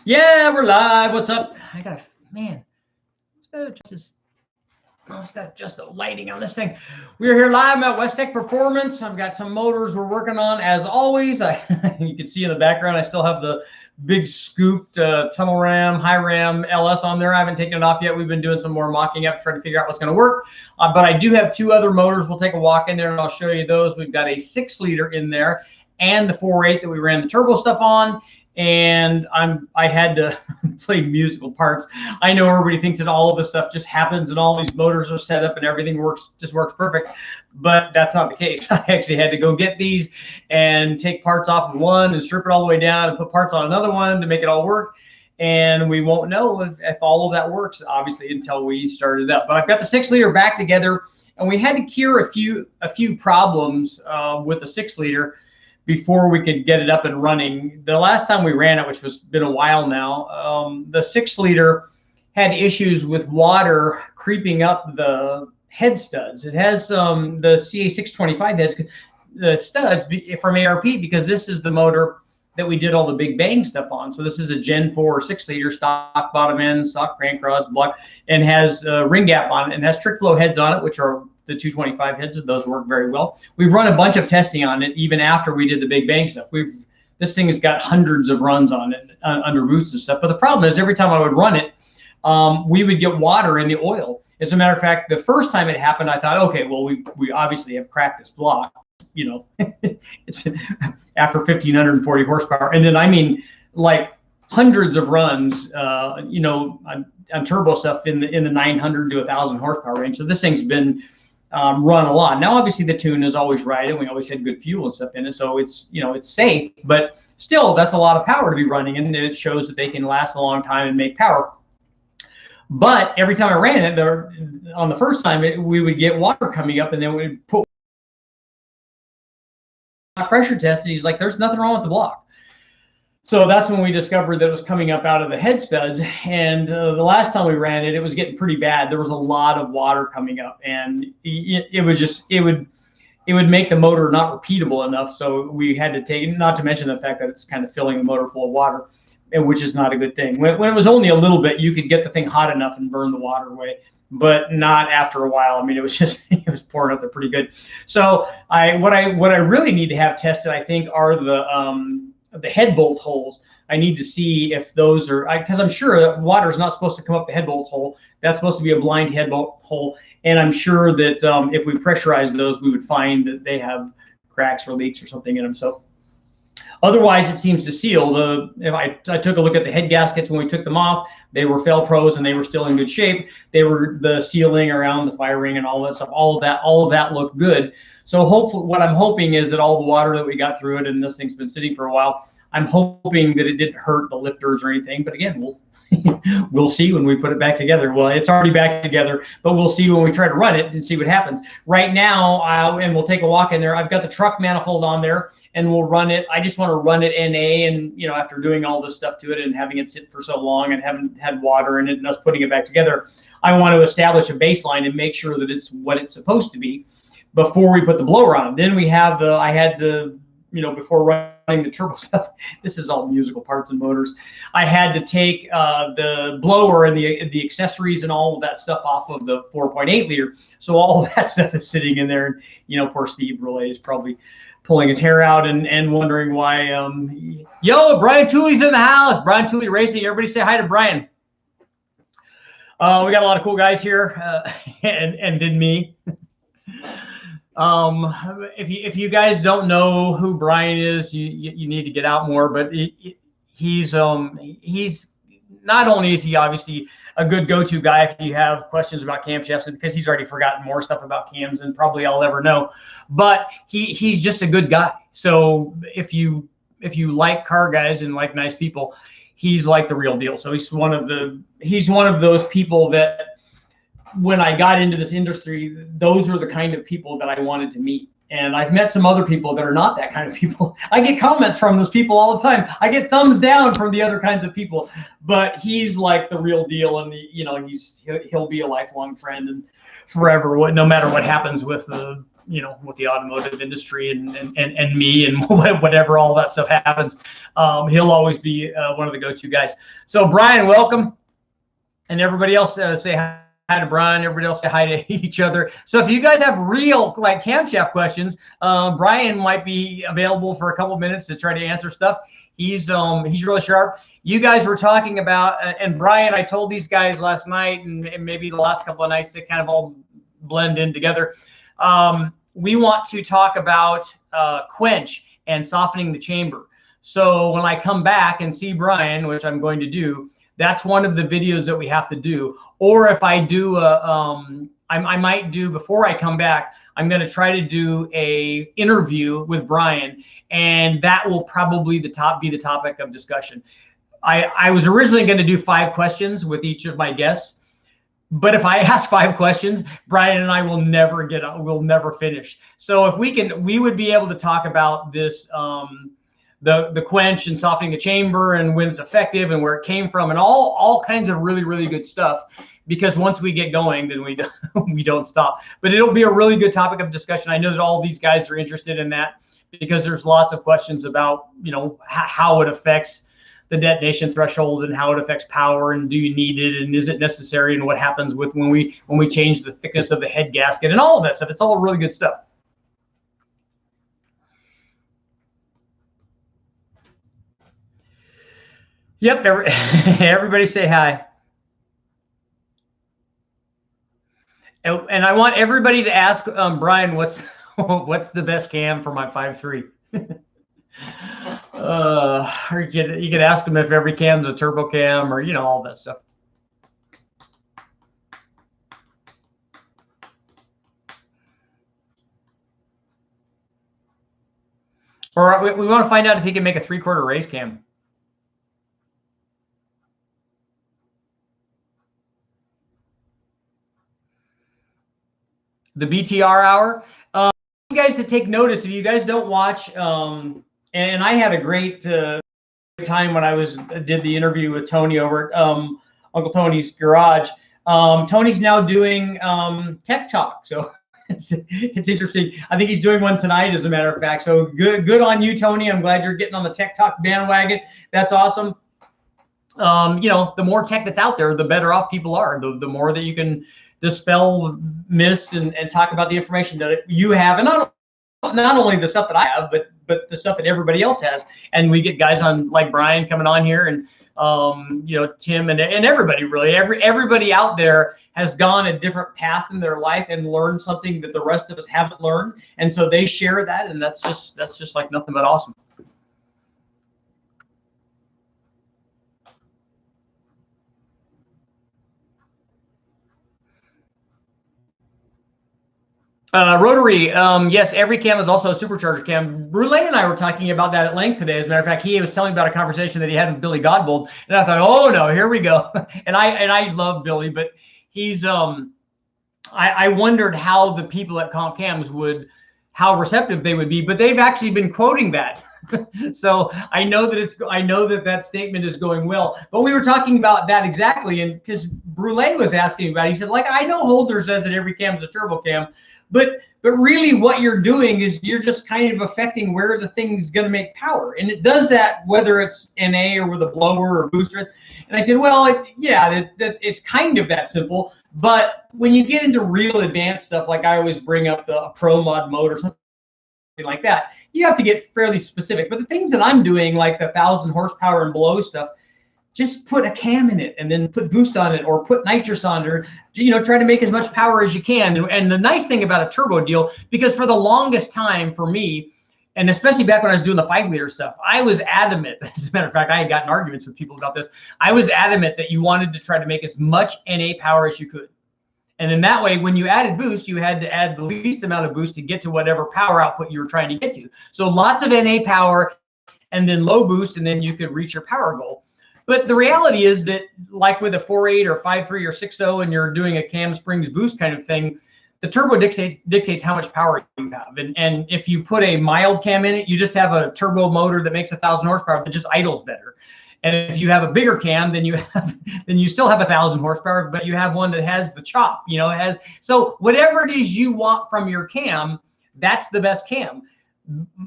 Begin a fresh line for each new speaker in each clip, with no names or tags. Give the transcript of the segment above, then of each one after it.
Yeah, we're live. What's up? I gotta, man, just gotta adjust the lighting on this thing. We're here live at West Tech Performance. I've got some motors we're working on as always. You can see in the background, I still have the big scooped tunnel ram, high ram LS on there. I haven't taken it off yet. We've been doing some more mocking up, trying to figure out what's gonna work. But I do have two other motors. We'll take a walk in there and I'll show you those. We've got a 6-liter in there and the 4.8 that we ran the turbo stuff on. And I had to play musical parts. I know everybody thinks that all of this stuff just happens and all these motors are set up and everything works perfect, but that's not the case. I actually had to go get these and take parts off of one and strip it all the way down and put parts on another one to make it all work. And we won't know if all of that works, obviously, until we start it up. But I've got the 6-liter back together, and we had to cure a few problems with the 6-liter before we could get it up and running. The last time we ran it, which was been a while now, the 6-liter had issues with water creeping up the head studs. It has the CA625 heads, the studs from ARP, because this is the motor that we did all the big bang stuff on. So this is a Gen 4 6-liter stock bottom end, stock crank rods, block, and has a ring gap on it, and has trick flow heads on it, which are the 225 heads. Those work very well. We've run a bunch of testing on it even after we did the big bang stuff. This thing has got hundreds of runs on it under boosts and stuff. But the problem is every time I would run it, we would get water in the oil. As a matter of fact, the first time it happened, I thought, okay, well, we obviously have cracked this block. You know, it's after 1,540 horsepower. And then, I mean, like hundreds of runs, you know, on turbo stuff in the 900 to 1,000 horsepower range. So this thing's been run a lot. Now, obviously, the tune is always right, and we always had good fuel and stuff in it, so it's, you know, it's safe. But still, that's a lot of power to be running, and it shows that they can last a long time and make power. But every time I ran it, on the first time, we would get water coming up, and then we'd put pressure test, and he's like, "There's nothing wrong with the block." So that's when we discovered that it was coming up out of the head studs. And the last time we ran it, it was getting pretty bad. There was a lot of water coming up, and it would make the motor not repeatable enough. So we had to take, not to mention the fact that it's kind of filling the motor full of water, which is not a good thing. When it was only a little bit, you could get the thing hot enough and burn the water away, but not after a while. I mean, it was just, it was pouring up there pretty good. So what I really need to have tested, I think, are the head bolt holes. I need to see if those are, because I'm sure that water is not supposed to come up the head bolt hole. That's supposed to be a blind head bolt hole. And I'm sure that if we pressurize those, we would find that they have cracks or leaks or something in them. So otherwise, it seems to seal. If I took a look at the head gaskets when we took them off, they were Fel-Pros and they were still in good shape. They were, the sealing around the fire ring and all that stuff, all of that looked good. So hopefully, what I'm hoping is that all the water that we got through it, and this thing's been sitting for a while, I'm hoping that it didn't hurt the lifters or anything. But again, we'll see when we put it back together. Well, it's already back together, but we'll see when we try to run it and see what happens. Right now, and we'll take a walk in there. I've got the truck manifold on there, and we'll run it. I just want to run it NA, and you know, after doing all this stuff to it and having it sit for so long and haven't had water in it and us putting it back together, I want to establish a baseline and make sure that it's what it's supposed to be before we put the blower on. Then we have I had to, you know, before running the turbo stuff, this is all musical parts and motors, I had to take the blower and the accessories and all of that stuff off of the 4.8 liter. So all of that stuff is sitting in there. And, you know, poor Steve Relay is probably pulling his hair out and wondering why. Yo, Brian Tooley's in the house. Brian Tooley Racing. Everybody say hi to Brian. We got a lot of cool guys here, and then me. If you guys don't know who Brian is, you need to get out more. But he's not only is he obviously a good go-to guy if you have questions about camshafts, because he's already forgotten more stuff about cams than probably I'll ever know, but he's just a good guy. So if you like car guys and like nice people, he's like the real deal. So he's one of those people that, when I got into this industry, those are the kind of people that I wanted to meet. And I've met some other people that are not that kind of people. I get comments from those people all the time. I get thumbs down from the other kinds of people, but he's like the real deal. And you know, he'll be a lifelong friend and forever, no matter what happens with the with the automotive industry and me and whatever all that stuff happens, he'll always be one of the go-to guys. So Brian, welcome, and everybody else say hi to Brian. Everybody else say hi to each other. So if you guys have real like camshaft questions, Brian might be available for a couple minutes to try to answer stuff. He's really sharp. You guys were talking about, and Brian, I told these guys last night, and maybe the last couple of nights, they kind of all blend in together. We want to talk about quench and softening the chamber. So when I come back and see Brian, which I'm going to do, that's one of the videos that we have to do. Or if I do I might do, before I come back, I'm going to try to do a interview with Brian, and that will probably be the topic of discussion. I was originally going to do 5 questions with each of my guests, but if I ask 5 questions, Brian and I will never finish. So if we would be able to talk about this, the quench and softening the chamber and when it's effective and where it came from and all kinds of really, really good stuff. Because once we get going, then we don't stop. But it'll be a really good topic of discussion. I know that all these guys are interested in that because there's lots of questions about, how it affects the detonation threshold and how it affects power, and do you need it, and is it necessary, and what happens with when we change the thickness of the head gasket and all of that stuff. It's all really good stuff. Yep, everybody say hi. And I want everybody to ask Brian, what's the best cam for my 5.3? Or you could ask him if every cam's a turbo cam, or all that stuff. Or we want to find out if he can make a 3/4 race cam. The BTR hour. You guys to take notice, if you guys don't watch, and I had a great time when I did the interview with Tony over at Uncle Tony's garage. Tony's now doing Tech Talk, so it's interesting. I think he's doing one tonight, as a matter of fact. So good on you, Tony. I'm glad you're getting on the Tech Talk bandwagon. That's awesome. The more tech that's out there, the better off people are. The more that you can dispel myths and talk about the information that you have, and not only the stuff that I have, but the stuff that everybody else has. And we get guys on like Brian coming on here, and Tim and everybody, really everybody out there has gone a different path in their life and learned something that the rest of us haven't learned, and so they share that, and that's just like nothing but awesome. Rotary, yes, every cam is also a supercharger cam. Brule and I were talking about that at length today. As a matter of fact, he was telling me about a conversation that he had with Billy Godbold, and I thought, oh no, here we go. and I love Billy, but he's I wondered how the people at Comp Cams how receptive they would be, but they've actually been quoting that. So I know that that statement is going well. But we were talking about that exactly, and because Brule was asking about it, he said, like, I know Holder says that every cam is a turbo cam, but really what you're doing is you're just kind of affecting where the thing's going to make power, and it does that whether it's NA or with a blower or booster. And I said, well, it's kind of that simple, but when you get into real advanced stuff, like I always bring up the Pro Mod mode or something like that, you have to get fairly specific. But the things that I'm doing, like the 1,000 horsepower and below stuff, just put a cam in it and then put boost on it, or put nitrous on it, or try to make as much power as you can. And the nice thing about a turbo deal, because for the longest time for me, and especially back when I was doing the 5-liter stuff, I was adamant. As a matter of fact, I had gotten arguments with people about this. I was adamant that you wanted to try to make as much NA power as you could. And then that way, when you added boost, you had to add the least amount of boost to get to whatever power output you were trying to get to. So lots of NA power and then low boost, and then you could reach your power goal. But the reality is that, like with a 4.8 or 5.3 or 6.0, and you're doing a cam springs boost kind of thing, the turbo dictates how much power you have. And if you put a mild cam in it, you just have a turbo motor that makes 1,000 horsepower that just idles better. And if you have a bigger cam, then you still have 1,000 horsepower, but you have one that has the chop. So whatever it is you want from your cam, that's the best cam.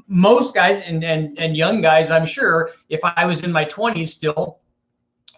Most guys and young guys, I'm sure, if I was in my 20s still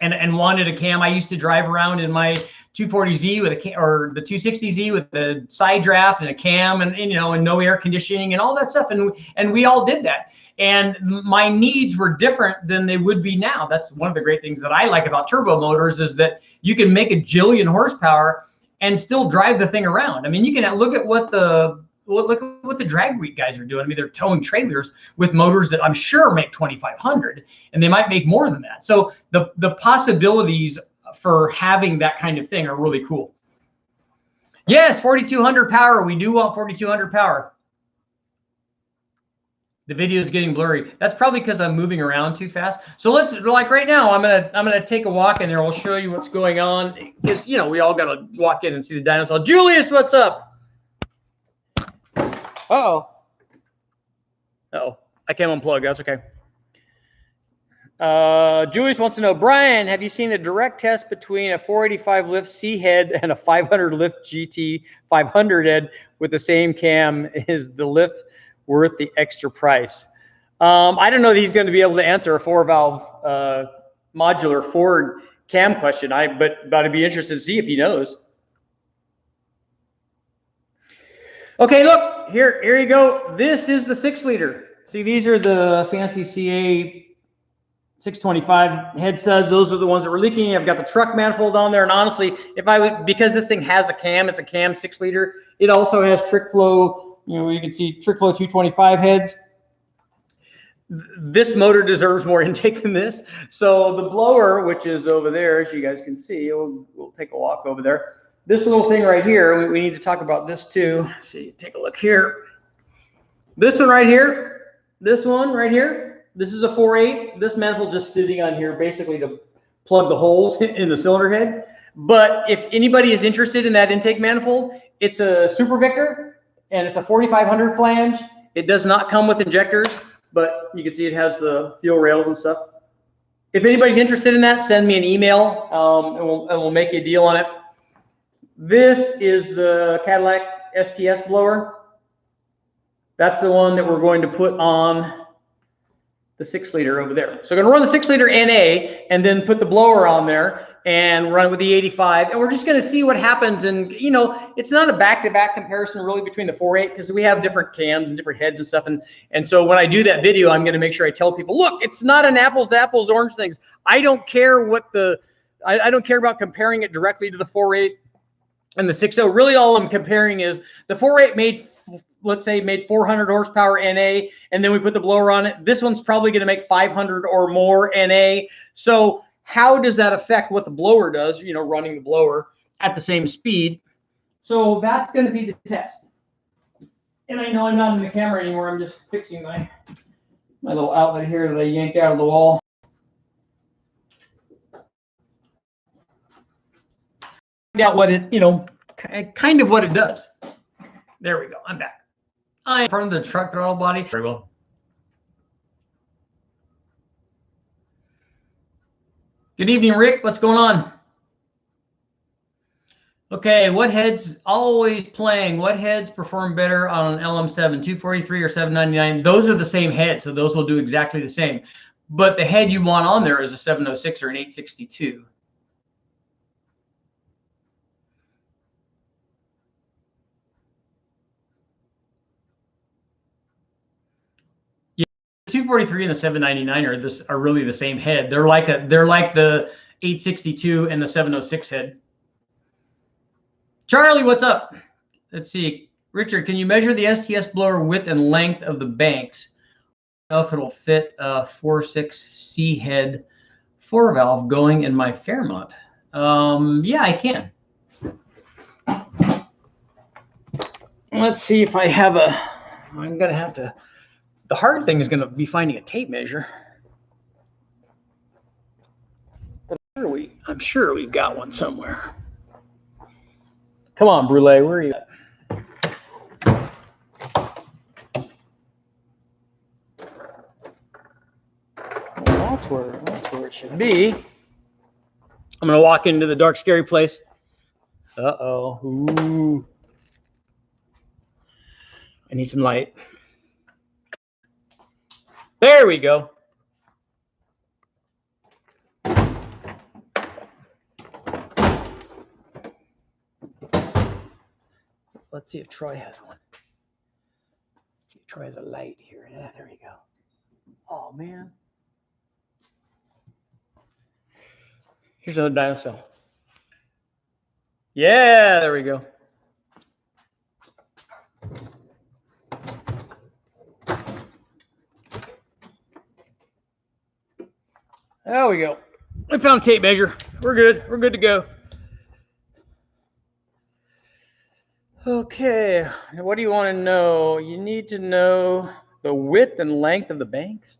and wanted a cam, I used to drive around in my 240Z with a cam, or the 260Z with the side draft and a cam, and you know, and no air conditioning and all that stuff, and we all did that. And my needs were different than they would be now. That's one of the great things that I like about turbo motors, is that you can make a jillion horsepower and still drive the thing around. I mean, you can look at what the drag week guys are doing. I mean, they're towing trailers with motors that I'm sure make 2,500, and they might make more than that. So the possibilities for having that kind of thing are really cool. Yes, 4,200 power. We do want 4,200 power. The video is getting blurry. That's probably because I'm moving around too fast. So let's, like right now, I'm gonna take a walk in there. I'll show you what's going on, because you know, we all gotta walk in and see the dyno. So Julius, what's up? Uh-oh. Uh-oh. I can't unplug. That's okay. Julius wants to know, Brian, have you seen a direct test between a 485 lift C head and a 500 lift GT 500 head with the same cam? Is the lift worth the extra price? I don't know that he's going to be able to answer a 4-valve modular Ford cam question. But I'd be interested to see if he knows. Okay, look, here you go. This is the 6-liter. See, these are the fancy CA 625 head suds. Those are the ones that were leaking. I've got the truck manifold on there. And honestly, if I would, because this thing has a cam, it's a cam 6-liter. It also has trick flow. You know, you can see trick flow 225 heads. This motor deserves more intake than this. So the blower, which is over there, as you guys can see, we'll take a walk over there. This little thing right here, we need to talk about this too. See, take a look here. This one right here, this one right here, this is a 4.8. This manifold's just sitting on here basically to plug the holes in the cylinder head. But if anybody is interested in that intake manifold, it's a Super Victor and it's a 4,500 flange. It does not come with injectors, but you can see it has the fuel rails and stuff. If anybody's interested in that, send me an email and we'll make you a deal on it. This is the Cadillac STS blower. That's the one that we're going to put on the 6-liter over there. So I'm going to run the 6-liter NA and then put the blower on there and run it with the 85. And we're just going to see what happens. And, you know, it's not a back-to-back comparison really between the 4.8 because we have different cams and different heads and stuff. And so when I do that video, I'm going to make sure I tell people, look, it's not an apples-to-apples orange things. I don't care what I don't care about comparing it directly to the 4.8 and the 6.0. Really all I'm comparing is the 4.8 made, let's say, made 400 horsepower NA, and then we put the blower on it. This one's probably going to make 500 or more NA. So how does that affect what the blower does, you know, running the blower at the same speed? So that's going to be the test. And I know I'm not in the camera anymore. I'm just fixing my little outlet here that I yanked out of the wall. Find out what it, you know, kind of what it does. There we go. I'm back. I'm in front of the truck throttle body. Very well. Good evening, Rick. What's going on? Okay, what heads always playing? What heads perform better on an LM7, 243 or 799? Those are the same head, so those will do exactly the same. But the head you want on there is a 706 or an 862. The 243 and the 799 are really the same head. They're like the 862 and the 706 head. Charlie, what's up? Let's see. Richard, can you measure the STS blower width and length of the banks? I don't know if it'll fit a 4.6C head 4-valve going in my Fairmont. Yeah, I can. Let's see if I have I'm going to have to. The hard thing is going to be finding a tape measure. But I'm sure we've got one somewhere. Come on, Brule, where are you at? Well, that's where it should be. I'm going to walk into the dark, scary place. Uh-oh. Ooh. I need some light. There we go. Let's see if Troy has one. Let's see if Troy has a light here. Yeah, there you go. Oh, man. Here's another Dyno cell. Yeah, there we go. There we go. We found a tape measure. We're good. We're good to go. Okay. What do you want to know? You need to know the width and length of the banks.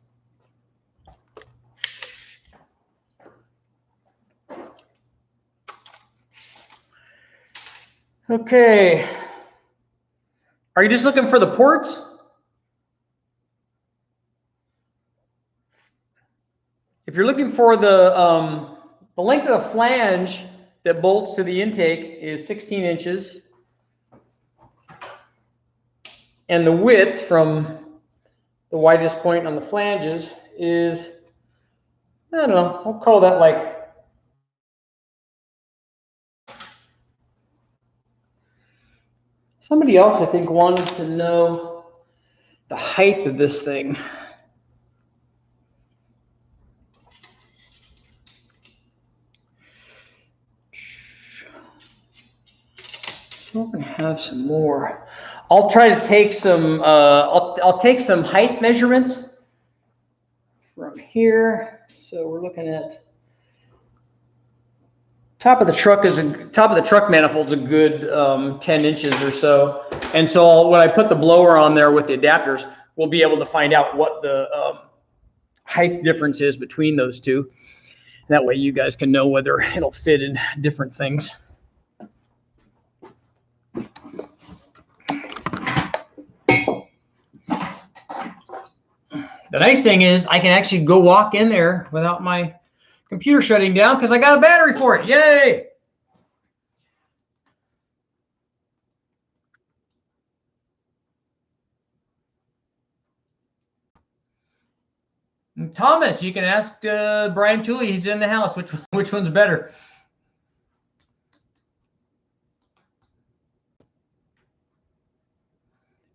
Okay. Are you just looking for the ports? If you're looking for the length of the flange that bolts to the intake is 16 inches. And the width from the widest point on the flanges is, I don't know, I'll call that like somebody else, I think, wanted to know the height of this thing. So we're gonna have some more. I'll try to take some. I'll take some height measurements from here. So we're looking at top of the truck manifold's a good 10 inches or so. And so when I put the blower on there with the adapters, we'll be able to find out what the height difference is between those two. That way you guys can know whether it'll fit in different things. The nice thing is I can actually go walk in there without my computer shutting down because I got a battery for it. Yay! And Thomas, you can ask Brian Tooley. He's in the house. Which one's better?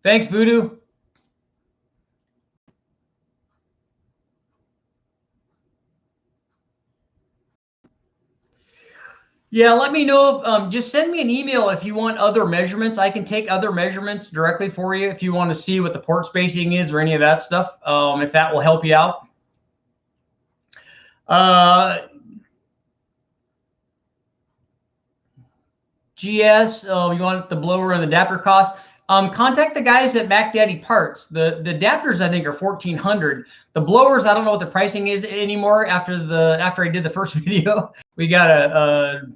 Thanks, Voodoo. Yeah, let me know. If, just send me an email if you want other measurements. I can take other measurements directly for you if you want to see what the port spacing is or any of that stuff, if that will help you out. GS, you want the blower and the adapter cost? Contact the guys at Mac Daddy Parts. The adapters I think are $1,400. The blowers I don't know what the pricing is anymore. After I did the first video, we got a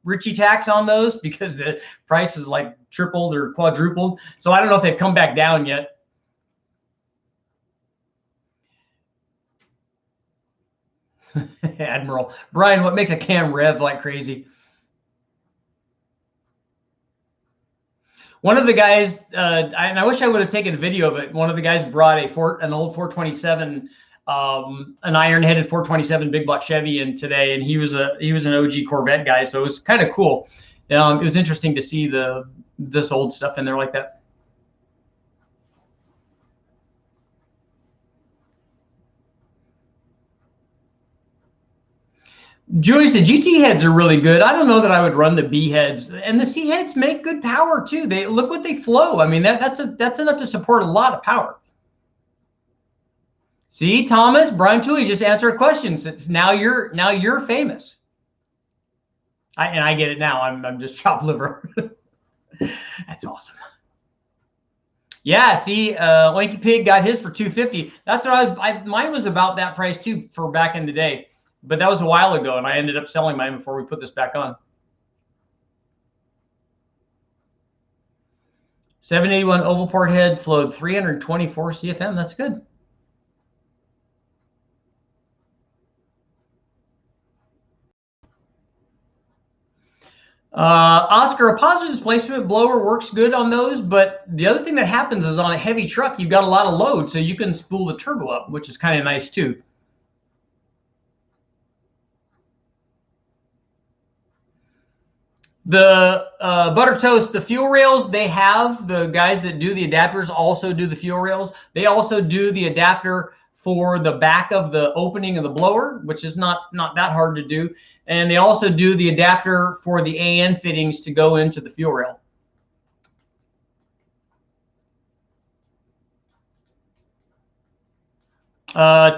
Richie tax on those because the price is like tripled or quadrupled. So I don't know if they've come back down yet. Admiral Brian, what makes a cam rev like crazy? One of the guys, and I wish I would have taken a video of it. One of the guys brought an old 427, an iron-headed 427 big block Chevy in today, and he was an OG Corvette guy, so it was kind of cool. It was interesting to see this old stuff in there like that. Julius, the GT heads are really good. I don't know that I would run the B heads, and the C heads make good power too. They look what they flow. I mean, that's enough to support a lot of power. See, Thomas, Brian Tooley just answered questions. It's now you're famous. I get it now. I'm just chopped liver. That's awesome. Yeah, see, Lanky Pig got his for $250. That's what mine was about that price too for back in the day. But that was a while ago, and I ended up selling mine before we put this back on. 781 oval port head flowed 324 CFM. That's good. Oscar, a positive displacement blower works good on those, but the other thing that happens is on a heavy truck, you've got a lot of load, so you can spool the turbo up, which is kind of nice too. The Butter Toast, the fuel rails, they have the guys that do the adapters also do the fuel rails. They also do the adapter for the back of the opening of the blower, which is not that hard to do. And they also do the adapter for the AN fittings to go into the fuel rail.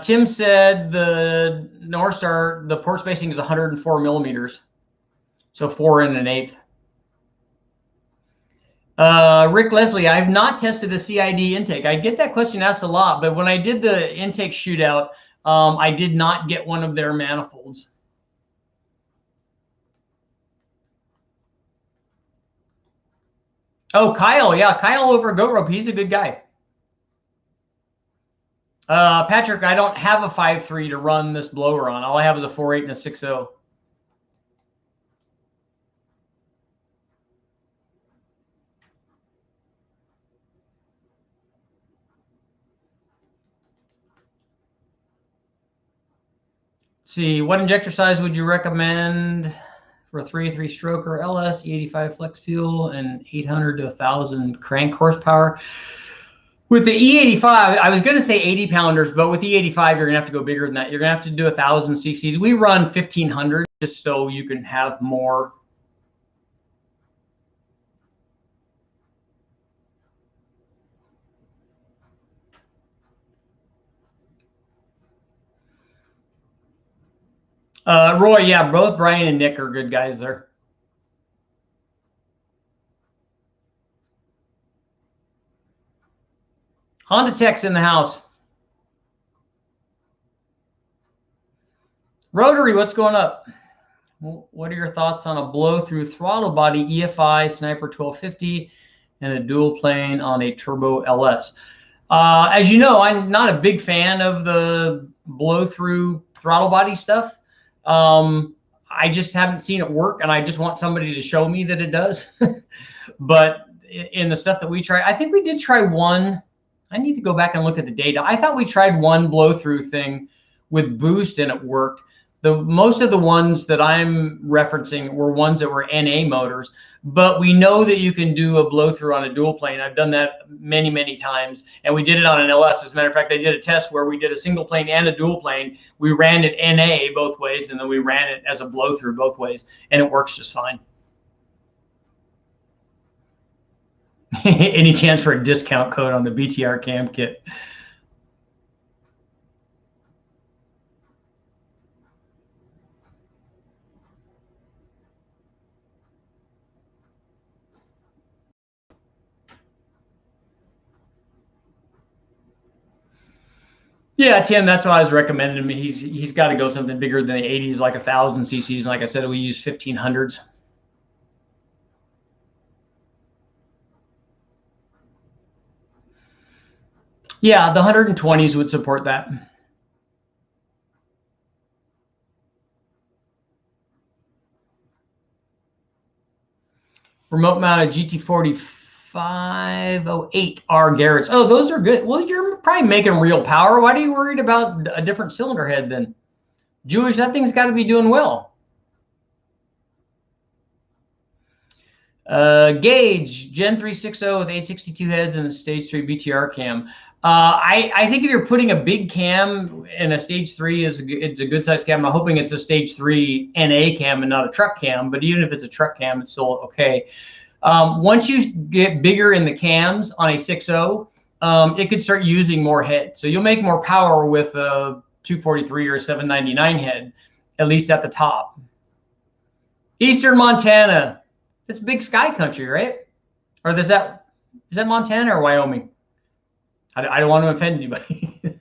Tim said the North Star, the port spacing is 104 millimeters. So 4 1/8. Rick Leslie, I've not tested a CID intake. I get that question asked a lot, but when I did the intake shootout, I did not get one of their manifolds. Oh, Kyle, yeah, Kyle over at Goat Rope, he's a good guy. Patrick, I don't have a 5.3 to run this blower on. All I have is a 4.8 and a 6.0. See, what injector size would you recommend for a 3 stroker LS, E85 flex fuel, and 800 to 1,000 crank horsepower? With the E85, I was going to say 80 pounders, but with E85, you're going to have to go bigger than that. You're going to have to do 1,000 cc's. We run 1,500 just so you can have more. Roy, yeah, both Brian and Nick are good guys there. Honda Tech's in the house. Rotary, what's going up? What are your thoughts on a blow-through throttle body EFI Sniper 1250 and a dual plane on a turbo LS? As you know, I'm not a big fan of the blow-through throttle body stuff. I just haven't seen it work, and I just want somebody to show me that it does. But in the stuff that we try, I think we did try one. I need to go back and look at the data. I thought we tried one blow-through thing with boost, and it worked. Most of the ones that I'm referencing were ones that were NA motors, but we know that you can do a blow through on a dual plane. I've done that many, many times, and we did it on an LS. As a matter of fact, I did a test where we did a single plane and a dual plane. We ran it NA both ways, and then we ran it as a blow through both ways, and it works just fine. Any chance for a discount code on the BTR cam kit? Yeah, Tim, that's why I was recommending him. He's got to go something bigger than the 80s, like 1,000 cc's. And like I said, we use 1,500s. Yeah, the 120s would support that. Remote mounted GT4508R Garrett's. Oh, those are good. Well, you're probably making real power. Why are you worried about a different cylinder head then? Jewish, that thing's got to be doing well. Gauge, Gen 360 with 862 heads and a stage 3 BTR cam. I think if you're putting a big cam in a stage 3, it's a good size cam. I'm hoping it's a stage 3 NA cam and not a truck cam, but even if it's a truck cam, it's still okay. Once you get bigger in the cams on a 6.0, it could start using more head. So you'll make more power with a 243 or 799 head, at least at the top. Eastern Montana. That's big sky country, right? Or is that Montana or Wyoming? I don't want to offend anybody.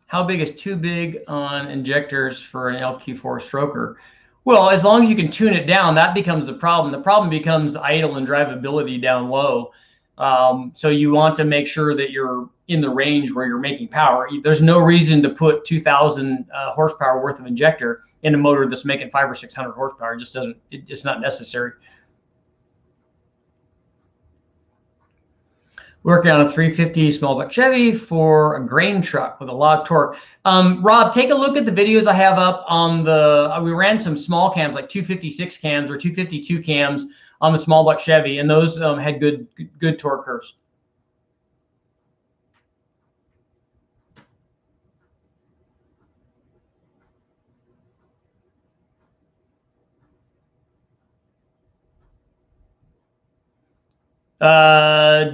How big is too big on injectors for an LQ4 stroker? Well, as long as you can tune it down, that becomes the problem. The problem becomes idle and drivability down low. So you want to make sure that you're in the range where you're making power. There's no reason to put 2,000 horsepower worth of injector in a motor that's making 500 or 600 horsepower. It just doesn't. It's not necessary. Working on a 350 small block Chevy for a grain truck with a lot of torque. Rob, take a look at the videos I have up on the, we ran some small cams, like 256 cams or 252 cams on the small block Chevy, and those had good torque curves.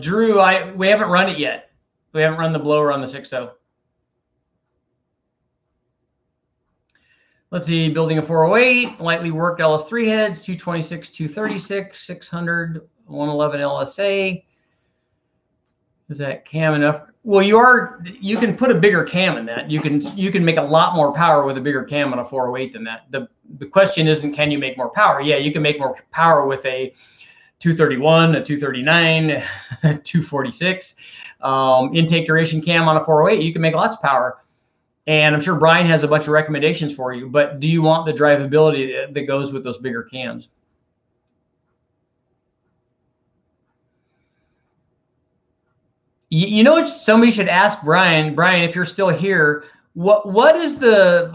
Drew, we haven't run it yet. We haven't run the blower on the 6.0. Let's see, building a 408, lightly worked LS3 heads, 226, 236, 600, 111 LSA. Is that cam enough? Well, you can put a bigger cam in that. You can make a lot more power with a bigger cam on a 408 than that. The question isn't, can you make more power? Yeah, you can make more power with a 231, a 239, 246 intake duration cam on a 408. You can make lots of power. And I'm sure Brian has a bunch of recommendations for you, but do you want the drivability that goes with those bigger cams? You know what somebody should ask Brian? Brian, if you're still here, what is the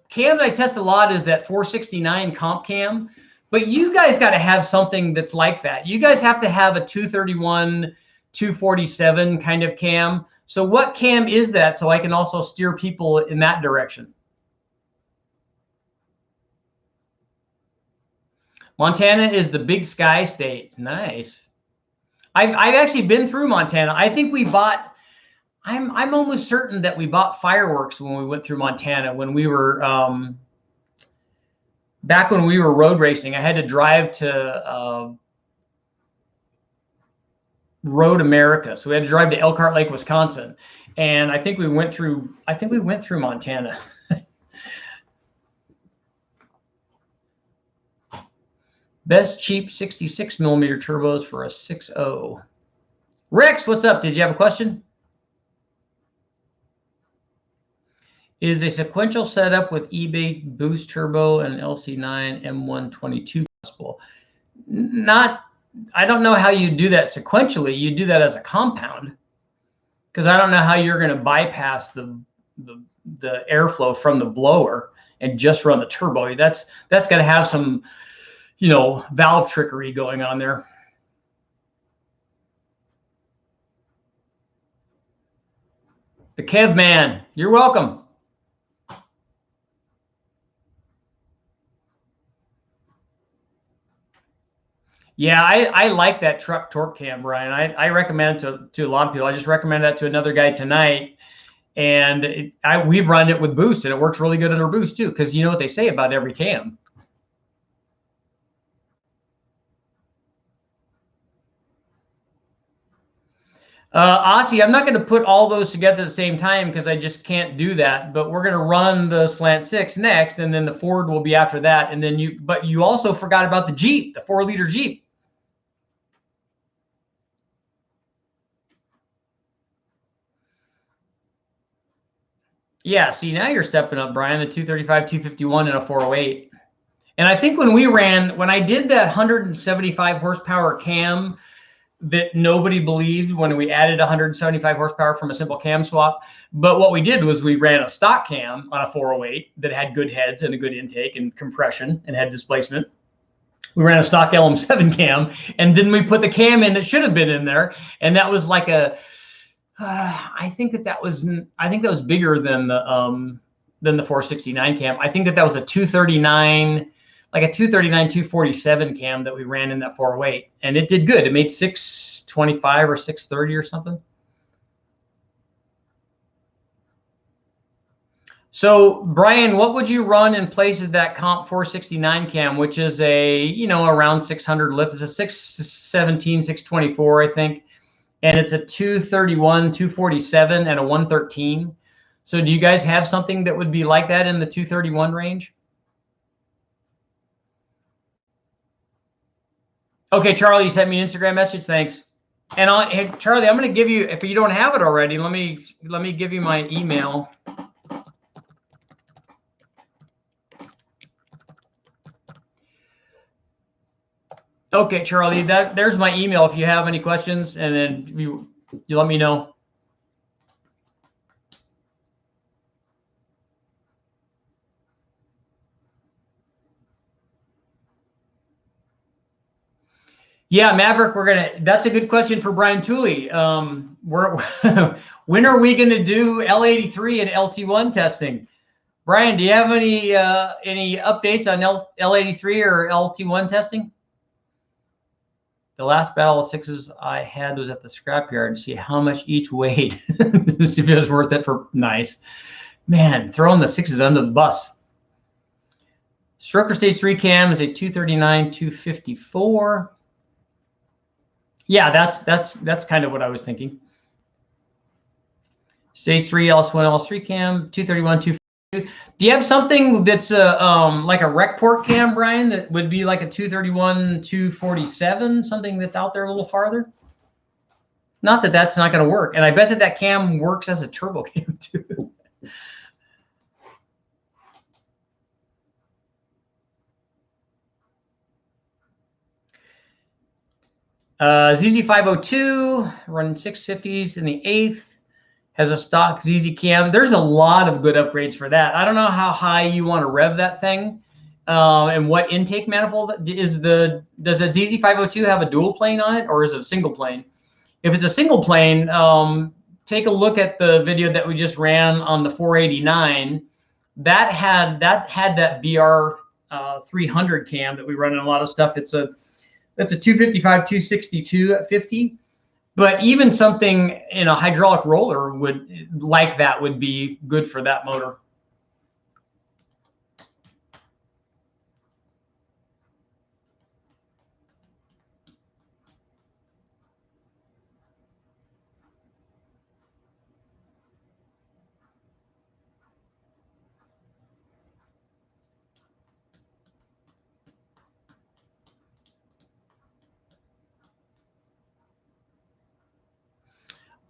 cam that I test a lot is that 469 comp cam, but you guys got to have something that's like that. You guys have to have a 231, 247 kind of cam. So what cam is that, so I can also steer people in that direction? Montana is the big sky state. Nice. I've actually been through Montana. I think we bought, I'm almost certain that we bought fireworks when we went through Montana, when we were, back when we were road racing. I had to drive to Road America. So we had to drive to Elkhart Lake, Wisconsin. And I think we went through Montana. Best cheap 66 millimeter turbos for a 6.0. Rex, what's up? Did you have a question? Is a sequential setup with eBay boost turbo and LC9 M122 possible? I don't know how you do that sequentially. You do that as a compound, because I don't know how you're going to bypass the airflow from the blower and just run the turbo. That's got to have some, valve trickery going on there. The Kev man, you're welcome. Yeah, I like that truck torque cam, Brian. I recommend it to a lot of people. I just recommend that to another guy tonight. And we've run it with boost, and it works really good under boost too, because you know what they say about every cam. Aussie, I'm not going to put all those together at the same time because I just can't do that. But we're going to run the Slant 6 next, and then the Ford will be after that. And then but you also forgot about the Jeep, the 4-liter Jeep. Yeah, see, now you're stepping up, Brian, the 235, 251 and a 408. And I think when I did that 175 horsepower cam that nobody believed when we added 175 horsepower from a simple cam swap. But what we did was we ran a stock cam on a 408 that had good heads and a good intake and compression and had displacement. We ran a stock LM7 cam, and then we put the cam in that should have been in there. And that was like I think that was bigger than the 469 cam. I think that was a 239, like a 239, 247 cam that we ran in that 408, and it did good. It made 625 or 630 or something. So Brian, what would you run in place of that comp 469 cam, which is around 600 lift? It's a 617, 624, I think. And it's a 231, 247, and a 113. So do you guys have something that would be like that in the 231 range? Okay, Charlie, you sent me an Instagram message. Thanks. And hey, Charlie, I'm going to give you, if you don't have it already, let me give you my email. Okay, Charlie, there's my email if you have any questions, and then you let me know. Yeah, Maverick, that's a good question for Brian Tooley. When are we gonna do L83 and LT1 testing? Brian, do you have any updates on L83 or LT1 testing? The last battle of sixes I had was at the scrapyard to see how much each weighed. To see if it was worth it for nice. Man, throwing the sixes under the bus. Stroker stage 3 cam is a 239, 254. Yeah, that's kind of what I was thinking. Stage 3 LS1, LS3 cam, 231, 252. Do you have something that's like a rec port cam, Brian, that would be like a 231, 247, something that's out there a little farther? Not that that's not going to work. And I bet that cam works as a turbo cam too. ZZ502 running 650s in the 8th. Has a stock ZZ cam. There's a lot of good upgrades for that. I don't know how high you want to rev that thing, and what intake manifold is does a ZZ502 have a dual plane on it, or is it a single plane? If it's a single plane, take a look at the video that we just ran on the 489. That had that BR 300 cam that we run in a lot of stuff. That's a 255, 262 at 50. But even something in a hydraulic roller would be good for that motor.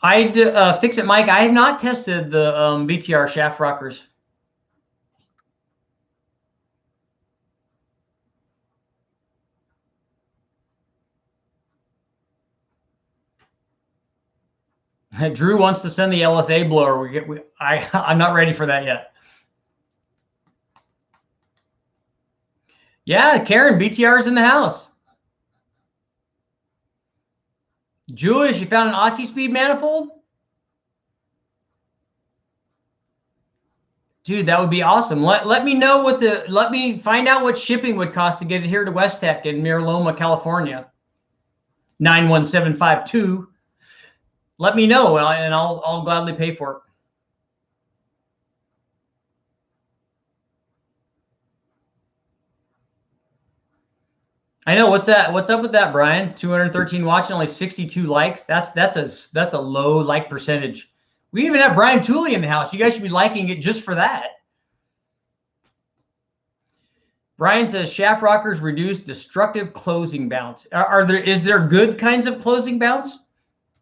I'd fix it, Mike. I have not tested the BTR shaft rockers. Drew wants to send the LSA blower. I'm not ready for that yet. Yeah, Karen, BTR's in the house. Julius, you found an Aussie Speed manifold? Dude, that would be awesome. Let me know let me find out what shipping would cost to get it here to West Tech in Miraloma, California. 91752. Let me know, and I'll gladly pay for it. I know. What's that? What's up with that, Brian? 213 watching, only 62 likes. That's a low like percentage. We even have Brian Tooley in the house. You guys should be liking it just for that. Brian says shaft rockers reduce destructive closing bounce. Is there good kinds of closing bounce,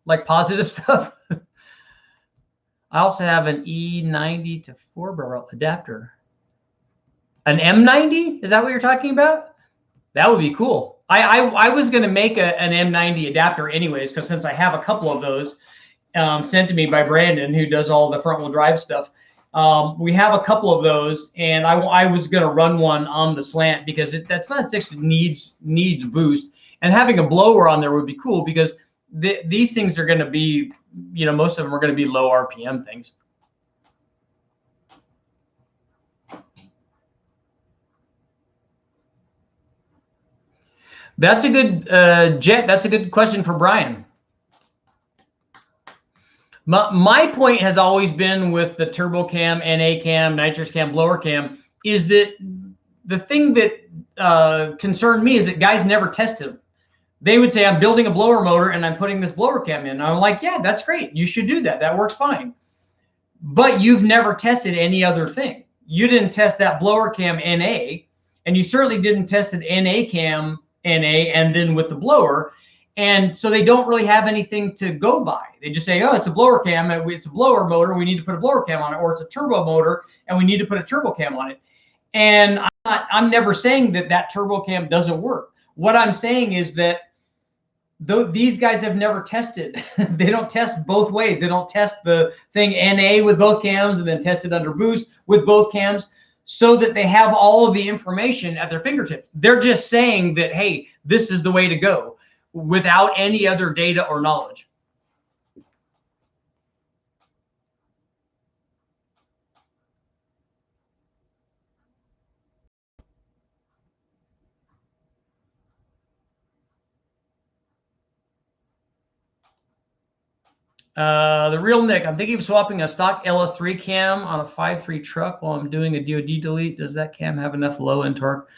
like positive stuff? I also have an E90 to 4-barrel adapter. An M90? Is that what you're talking about? That would be cool. I was going to make an M90 adapter anyways, because since I have a couple of those sent to me by Brandon, who does all the front-wheel drive stuff. We have a couple of those, and I was going to run one on the slant because that slant 6 needs boost, and having a blower on there would be cool because these things are going to be, most of them are going to be low RPM things. That's a good Jet. That's a good question for Brian. My point has always been with the turbo cam, NA cam, nitrous cam, blower cam, is that the thing that concerned me is that guys never tested them. They would say, I'm building a blower motor and I'm putting this blower cam in. And I'm like, yeah, that's great. You should do that. That works fine. But you've never tested any other thing. You didn't test that blower cam NA, and you certainly didn't test an NA cam NA and then with the blower. And so they don't really have anything to go by. They just say, oh, it's a blower cam. It's a blower motor. We need to put a blower cam on it. Or it's a turbo motor and we need to put a turbo cam on it. And I'm never saying that that turbo cam doesn't work. What I'm saying is that these guys have never tested. They don't test both ways. They don't test the thing NA with both cams and then test it under boost with both cams so that they have all of the information at their fingertips. They're just saying that, hey, this is the way to go without any other data or knowledge. The real Nick, I'm thinking of swapping a stock LS3 cam on a 5.3 truck while I'm doing a DOD delete. Does that cam have enough low end torque?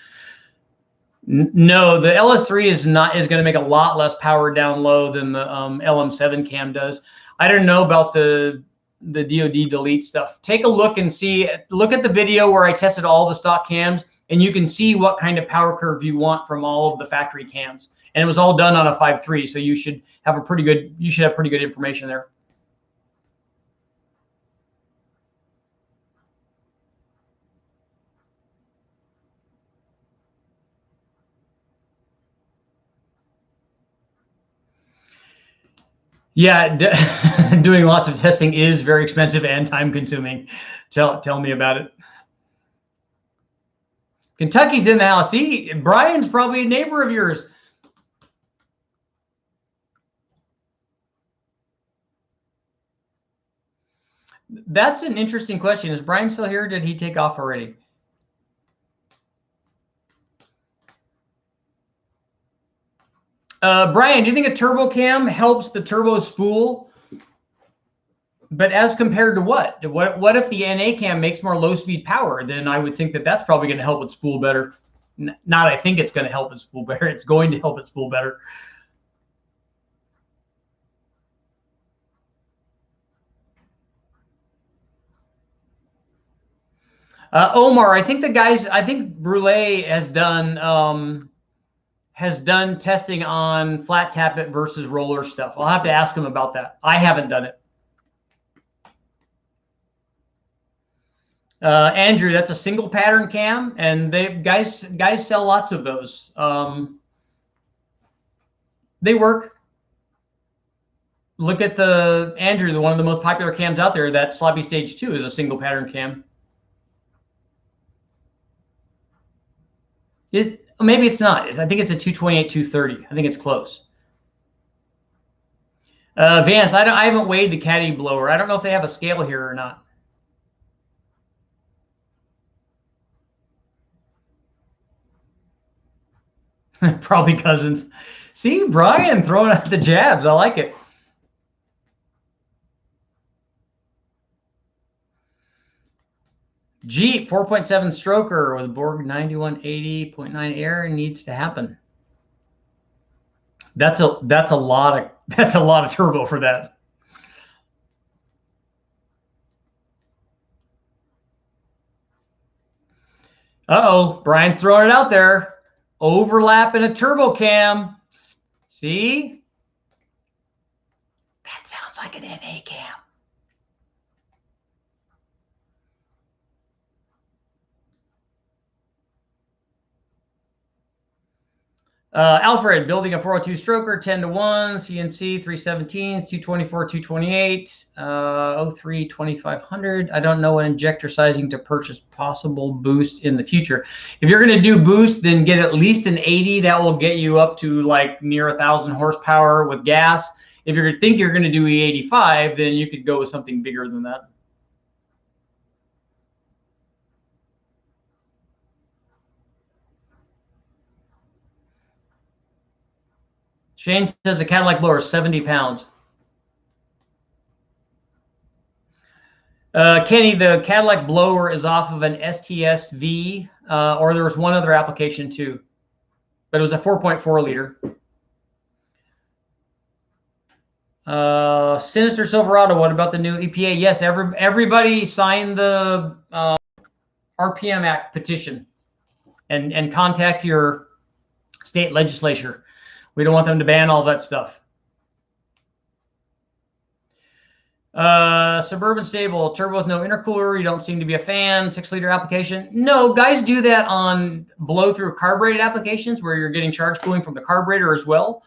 No, the LS3 is going to make a lot less power down low than the LM7 cam does. I don't know about the DOD delete stuff. Take a look and see. Look at the video where I tested all the stock cams, and you can see what kind of power curve you want from all of the factory cams. And it was all done on a 5.3, so you should have pretty good information there. Yeah, doing lots of testing is very expensive and time consuming. Tell me about it. Kentucky's in the house. See, Brian's probably a neighbor of yours. That's an interesting question. Is Brian still here? Did he take off already? Brian, do you think a turbo cam helps the turbo spool? But as compared to what? What if the NA cam makes more low-speed power? Then I would think that that's probably going to help it spool better. Not I think it's going to help it spool better. It's going to help it spool better. Omar, I think Brule has done testing on flat tappet versus roller stuff. I'll have to ask him about that. I haven't done it. Andrew, that's a single pattern cam, and guys sell lots of those. They work. Look at Andrew, one of the most popular cams out there. That Sloppy Stage 2 is a single pattern cam. Maybe it's not. I think it's a 228, 230. I think it's close. Vance, I haven't weighed the caddy blower. I don't know if they have a scale here or not. Probably cousins. See, Brian throwing out the jabs. I like it. Jeep 4.7 stroker with Borg 9180.9 air needs to happen. That's a lot of turbo for that. Uh-oh, Brian's throwing it out there. Overlap in a turbo cam. See? That sounds like an NA cam. Alfred, building a 402 stroker, 10-to-1, CNC, 317s, 224, 228, 03, 2500. I don't know what injector sizing to purchase possible boost in the future. If you're going to do boost, then get at least an 80. That will get you up to like near 1,000 horsepower with gas. If you think you're going to do E85, then you could go with something bigger than that. Shane says a Cadillac blower is 70 pounds. Kenny, the Cadillac blower is off of an STS-V, or there was one other application too, but it was a 4.4 liter. Sinister Silverado, what about the new EPA? Yes, everybody signed the RPM Act petition, and contact your state legislature. We don't want them to ban all that stuff. Suburban stable, turbo with no intercooler. You don't seem to be a fan. 6-liter application. No, guys do that on blow-through carbureted applications where you're getting charge cooling from the carburetor as well.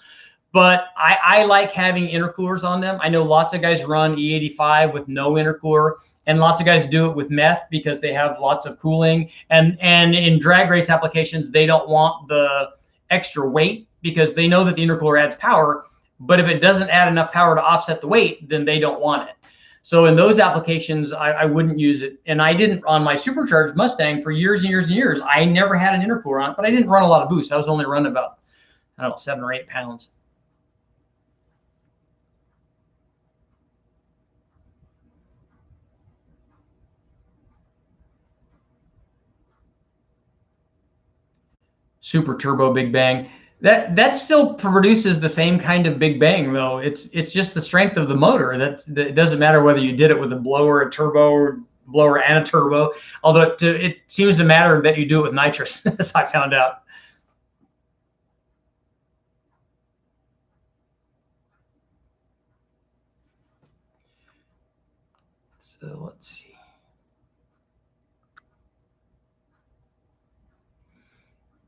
But I like having intercoolers on them. I know lots of guys run E85 with no intercooler, and lots of guys do it with meth because they have lots of cooling. And in drag race applications, they don't want the extra weight because they know that the intercooler adds power. But if it doesn't add enough power to offset the weight, then they don't want it. So in those applications, I wouldn't use it. And I didn't on my supercharged Mustang for years and years and years. I never had an intercooler on it, but I didn't run a lot of boost. I was only running about, I don't know, 7 or 8 pounds. Super turbo big bang. That still produces the same kind of big bang, though. It's just the strength of the motor. That doesn't matter whether you did it with a blower, a turbo, or blower and a turbo. Although it seems to matter that you do it with nitrous, as I found out. So let's see.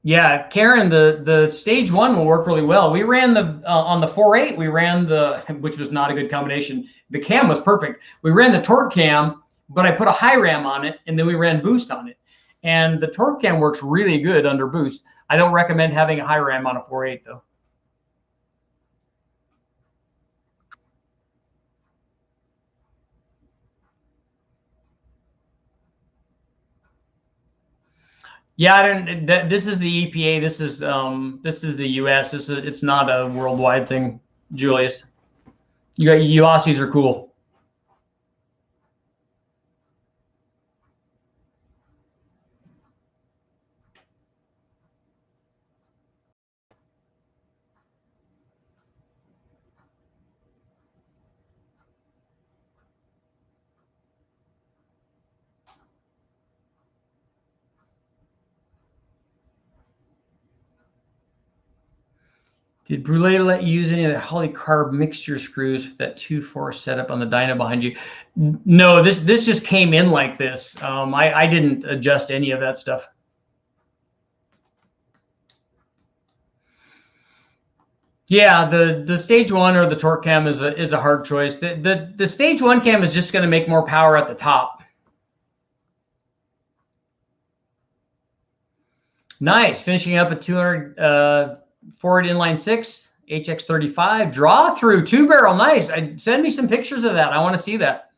Yeah, Karen, the stage 1 will work really well. We ran the on the 4.8, we ran the, which was not a good combination. The cam was perfect. We ran the torque cam, but I put a high ram on it, and then we ran boost on it. And the torque cam works really good under boost. I don't recommend having a high ram on a 4.8 though. Yeah, this is the EPA. This is the US. It's not a worldwide thing, Julius. You Aussies are cool. Did Brule let you use any of the polycarb mixture screws for that 2-4 setup on the dyno behind you? No, this just came in like this. I didn't adjust any of that stuff. Yeah, the stage 1 or the torque cam is a hard choice. The stage 1 cam is just going to make more power at the top. Nice, finishing up at 200 Ford inline 6 HX35 draw through 2-barrel. Nice. Send me some pictures of that. I want to see that.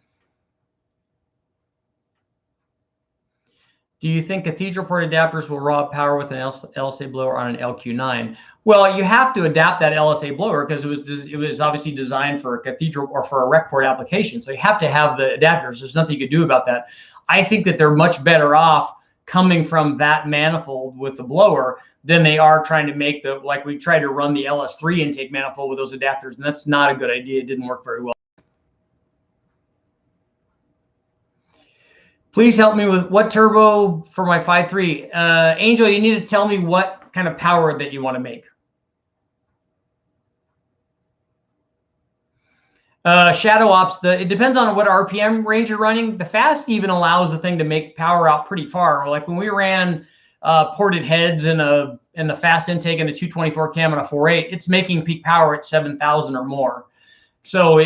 Do you think cathedral port adapters will rob power with an LSA blower on an LQ9? Well, you have to adapt that LSA blower because it was obviously designed for a cathedral or for a rec port application. So you have to have the adapters. There's nothing you can do about that. I think that they're much better off coming from that manifold with the blower than they are trying to make like we tried to run the LS3 intake manifold with those adapters, and that's not a good idea. It didn't work very well. Please help me with what turbo for my 5.3. Angel, you need to tell me what kind of power that you want to make. Shadow Ops, it depends on what RPM range you're running. The fast even allows the thing to make power out pretty far. Like when we ran ported heads in the fast intake in a 224 cam and a 4.8, it's making peak power at 7,000 or more. So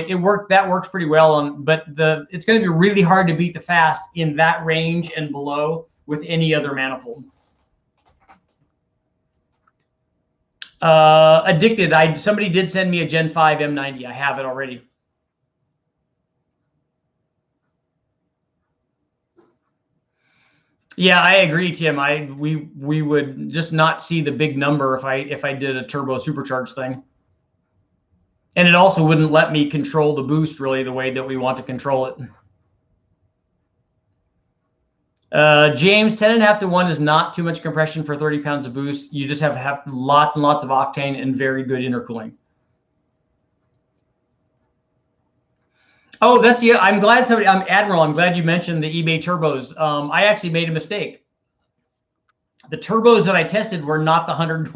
that works pretty well. But it's going to be really hard to beat the fast in that range and below with any other manifold. Addicted. Somebody did send me a Gen 5 M90. I have it already. Yeah, I agree, Tim. We would just not see the big number if I did a turbo supercharged thing. And it also wouldn't let me control the boost really the way that we want to control it. James, 10.5 to 1 is not too much compression for 30 pounds of boost. You just have to have lots and lots of octane and very good intercooling. Oh, I'm glad Admiral, I'm glad you mentioned the eBay turbos. I actually made a mistake. The turbos that I tested were not the $125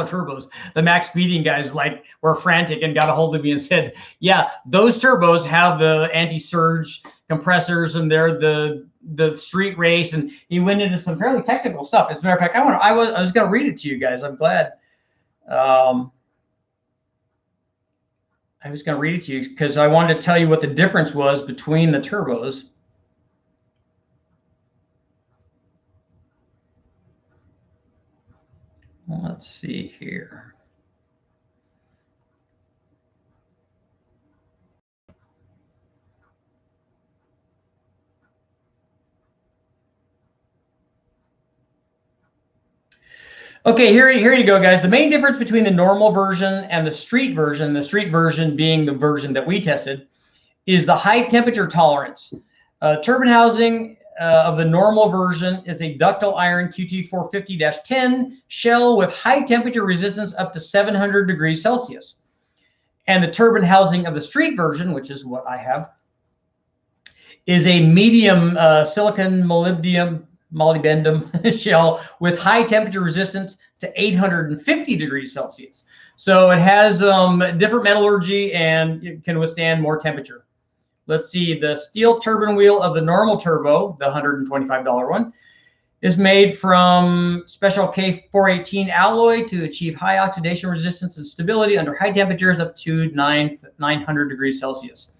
turbos. The max speeding guys were frantic and got a hold of me and said, yeah, those turbos have the anti-surge compressors and they're the street race. And he went into some fairly technical stuff. As a matter of fact, I was going to read it to you guys. I'm glad. I was going to read it to you because I wanted to tell you what the difference was between the turbos. Let's see here. Okay, here you go, guys. The main difference between the normal version and the street version being the version that we tested, is the high temperature tolerance. Turbine housing of the normal version is a ductile iron QT450-10 shell with high temperature resistance up to 700 degrees Celsius. And the turbine housing of the street version, which is what I have, is a medium silicon molybdenum shell with high temperature resistance to 850 degrees Celsius. So it has different metallurgy and it can withstand more temperature. Let's see, the steel turbine wheel of the normal turbo, the $125 one, is made from special K418 alloy to achieve high oxidation resistance and stability under high temperatures up to 900 degrees Celsius.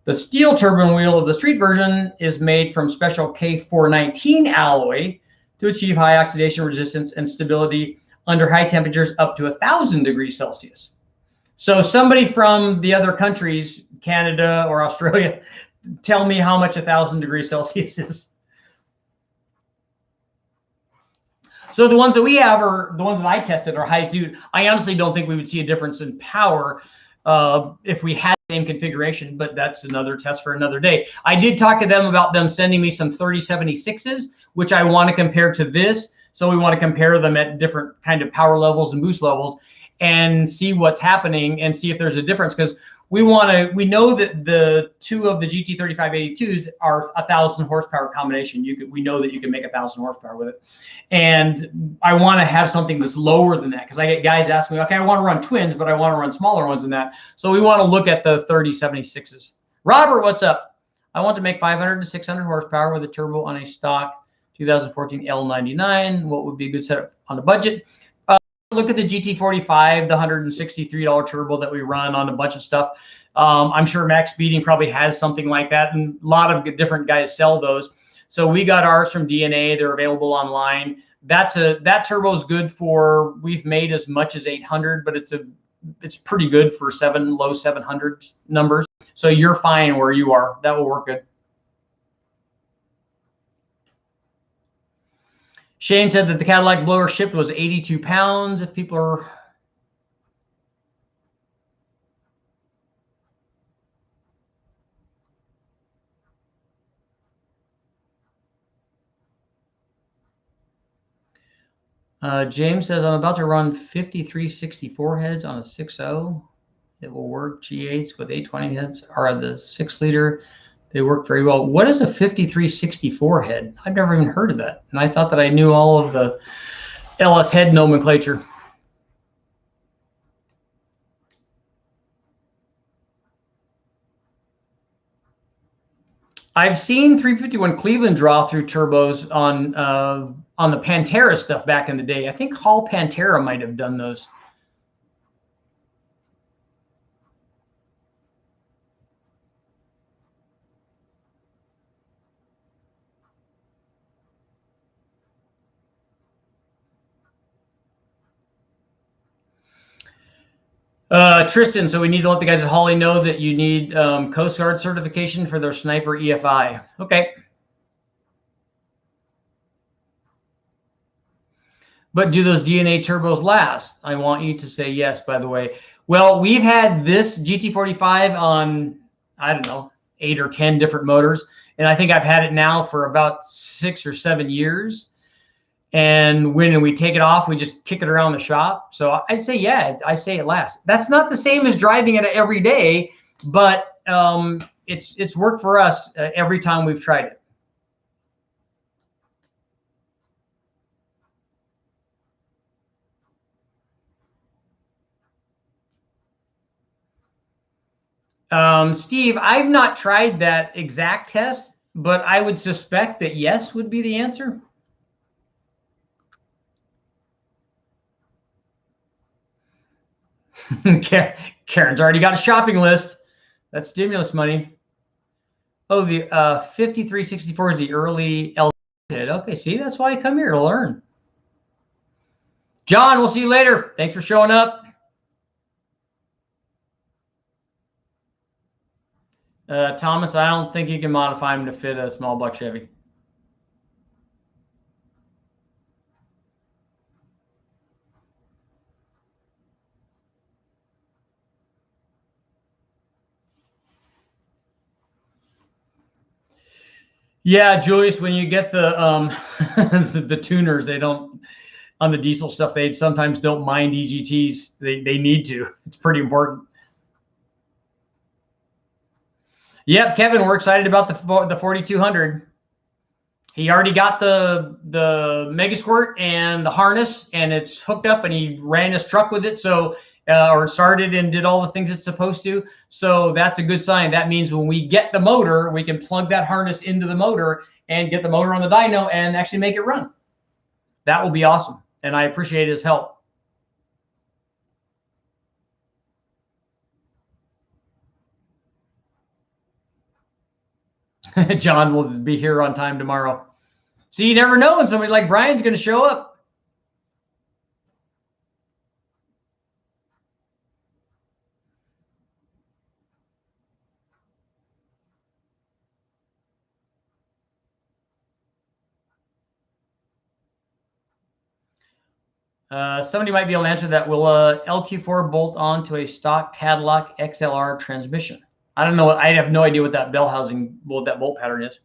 The steel turbine wheel of the street version is made from special K419 alloy to achieve high oxidation resistance and stability under high temperatures up to 1,000 degrees Celsius. So somebody from the other countries, Canada or Australia, tell me how much 1,000 degrees Celsius is. So the ones that we have are the ones that I tested are high suit. I honestly don't think we would see a difference in power if we had the same configuration, but that's another test for another day. I did talk to them about them sending me some 3076s, which I want to compare to this. So we want to compare them at different kind of power levels and boost levels and see what's happening and see if there's a difference, because we know that the two of the GT3582s are 1,000 horsepower combination. We know that you can make 1,000 horsepower with it. And I want to have something that's lower than that, because I get guys asking me, okay, I want to run twins, but I want to run smaller ones than that. So we want to look at the 3076s. Robert, what's up? I want to make 500 to 600 horsepower with a turbo on a stock 2014 L99. What would be a good setup on the budget? Look at the GT45, the $163 turbo that we run on a bunch of stuff. I'm sure Max Speeding probably has something like that, and a lot of different guys sell those. So we got ours from DNA. They're available online. That turbo is good for, we've made as much as 800, but it's pretty good for low 700s numbers. So you're fine where you are. That will work good. Shane said that the Cadillac blower shipped was 82 pounds. If people are... James says, I'm about to run 5364 heads on a 6.0. It will work. G8s with 820 heads are the 6 liter. They work very well. What is a 5364 head? I've never even heard of that. And I thought that I knew all of the LS head nomenclature. I've seen 351 Cleveland draw through turbos on the Pantera stuff back in the day. I think Hall Pantera might have done those. Tristan, so we need to let the guys at Holly know that you need Coast Guard certification for their Sniper EFI. Okay. But do those DNA turbos last? I want you to say yes, by the way. Well, we've had this GT45 on, I don't know, 8 or 10 different motors. And I think I've had it now for about 6 or 7 years. And when we take it off, we just kick it around the shop. So I'd say, yeah, I say it lasts. That's not the same as driving it every day, but it's worked for us every time we've tried it. Steve, I've not tried that exact test, but I would suspect that yes would be the answer. Karen's already got a shopping list. That's stimulus money. Oh, the 5364 is the early L. Okay, see, that's why I come here to learn. John, we'll see you later. Thanks for showing up. Thomas, I don't think you can modify him to fit a small block Chevy. Yeah, Julius, when you get the the tuners, they don't, on the diesel stuff, they sometimes don't mind EGTs. They need to. It's pretty important. Yep, Kevin, we're excited about the 4200. He already got the Mega Squirt and the harness, and it's hooked up, and he ran his truck with it. So, or started and did all the things it's supposed to. So that's a good sign. That means when we get the motor, we can plug that harness into the motor and get the motor on the dyno and actually make it run. That will be awesome. And I appreciate his help. John will be here on time tomorrow. See, you never know when somebody like Brian's going to show up. Somebody might be able to answer that. Will LQ4 bolt onto a stock Cadillac XLR transmission? I don't know. I have no idea what that bell housing, what that bolt pattern is.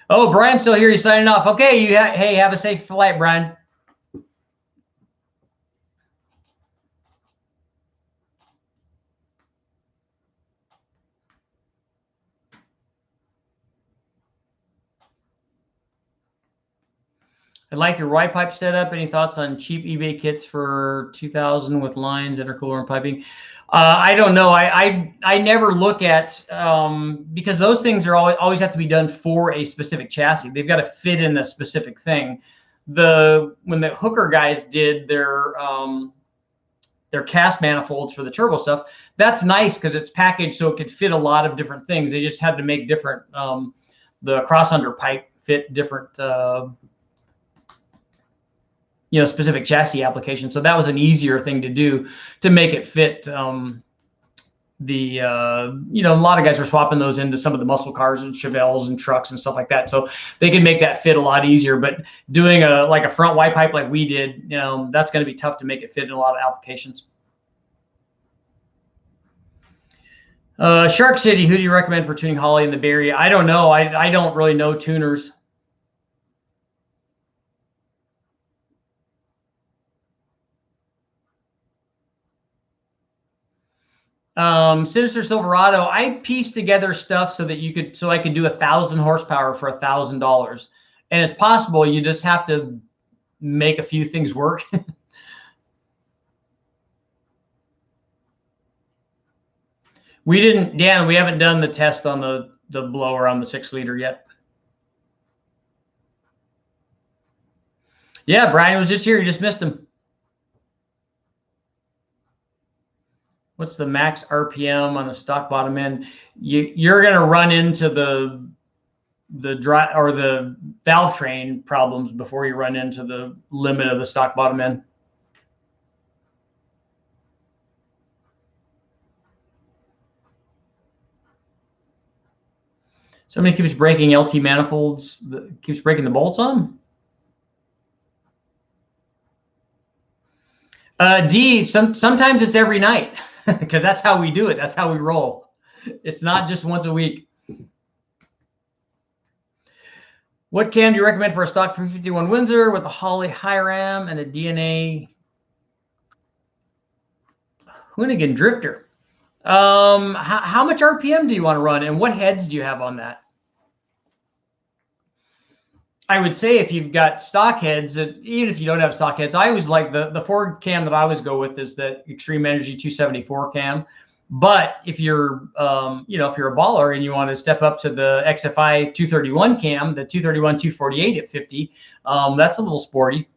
Oh, Brian's still here. He's signing off. Okay, hey, have a safe flight, Brian. I like your Y pipe setup. Any thoughts on cheap eBay kits for 2000 with lines, intercooler, and piping? I don't know. I never look at because those things are always have to be done for a specific chassis. They've got to fit in a specific thing. When the Hooker guys did their cast manifolds for the turbo stuff, that's nice because it's packaged so it could fit a lot of different things. They just had to make different the cross under pipe fit different specific chassis application. So that was an easier thing to do to make it fit. A lot of guys were swapping those into some of the muscle cars and Chevelles and trucks and stuff like that. So they can make that fit a lot easier. But doing a front Y pipe like we did, that's going to be tough to make it fit in a lot of applications. Shark City, who do you recommend for tuning Holly in the Bay Area? I don't know. I don't really know tuners. Sinister Silverado, I pieced together stuff so I could do 1,000 horsepower for $1,000. And it's possible. You just have to make a few things work. Dan, we haven't done the test on the blower on the 6-liter yet. Yeah, Brian was just here. You just missed him. What's the max RPM on a stock bottom end? You're going to run into the dry or the valve train problems before you run into the limit of the stock bottom end. Somebody keeps breaking LT manifolds, keeps breaking the bolts on them. D, sometimes it's every night because that's how we do it. That's how we roll. It's not just once a week. What cam do you recommend for a stock 351 Windsor with a Holley high ram and a DNA Hoonigan drifter? How much RPM do you want to run, and what heads do you have on that? I would say if you've got stock heads, even if you don't have stock heads, I always like the Ford cam that I always go with is the Extreme Energy 274 cam. But if you're, if you're a baller and you want to step up to the XFI 231 cam, the 231 248 at 50, that's a little sporty.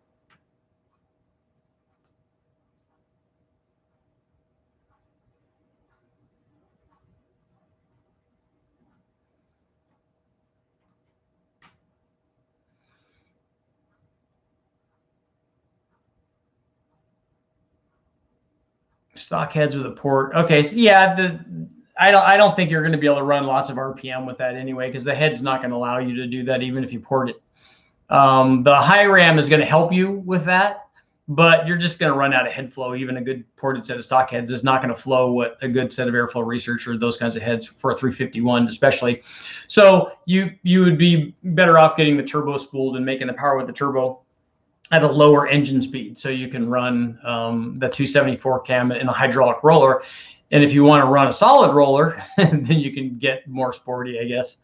Stock heads with a port. Okay, so yeah, I don't think you're going to be able to run lots of RPM with that anyway, because the head's not going to allow you to do that even if you port it. The high ram is going to help you with that, but you're just going to run out of head flow. Even a good ported set of stock heads is not going to flow what a good set of airflow research or those kinds of heads for a 351 especially. So you would be better off getting the turbo spooled and making the power with the turbo at a lower engine speed, so you can run the 274 cam in a hydraulic roller. And if you want to run a solid roller, then you can get more sporty, I guess.